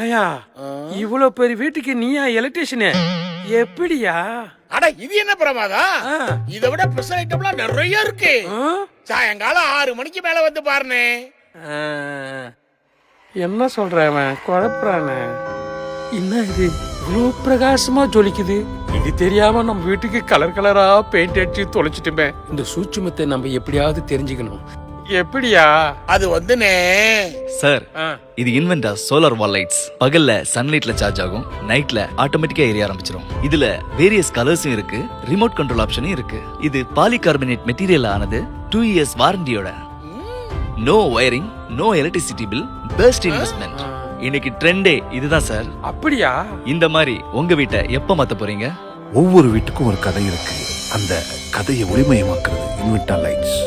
ஏயா இவ்வளவு பெரிய வீட்டுக்கு நீயா எலக்ட்ரிஷியன் எப்படியா? அட இது என்ன பிரமாதம், இதை விட ஸ்பெஷல் ஐட்டம்லாம் நிறைய இருக்கு. சாயங்காலம் 6 மணிக்கு மேல வந்து பாருனே. என்ன சொல்றவன் குழப்பறானே? என்ன இது இவ்வளவு பிரகாசமா ஜொலிக்குது? இது தெரியாம நம்ம வீட்டுக்கு கலர் கலரா பெயிண்ட் அடிச்சு தொலைச்சிட்டுமே. இந்த சூட்சுமத்தை நம்ம எப்படியாவது தெரிஞ்சுக்கணும். எப்படியா? அது வந்துனே சார், இது இன்வென்டா சோலார் வால் லைட்ஸ். பகல்ல சன்லைட்ல சார்ஜ் ஆகும், நைட்ல ஆட்டோமேட்டிக்கா எரிய ஆரம்பிச்சிடும். இதுல வேரியஸ் கலர்ஸும் இருக்கு, ரிமோட் கண்ட்ரோல் ஆப்ஷனும் இருக்கு. இது பாலிகார்பனேட் மெட்டீரியல் ஆனது, 2 years வாரண்டியோட. No wiring, no electricity bill, best investment. இன்னைக்கு ட்ரெண்டே இதுதான் சார். அப்படியா? இந்த மாதிரி உங்க வீட்டை எப்ப மாத்த போறீங்க? ஒவ்வொரு வீட்டுக்கும் ஒரு கதை இருக்கு. அந்த கதையை ஒளிமயமாக்குறது இன்வென்டா லைட்ஸ்.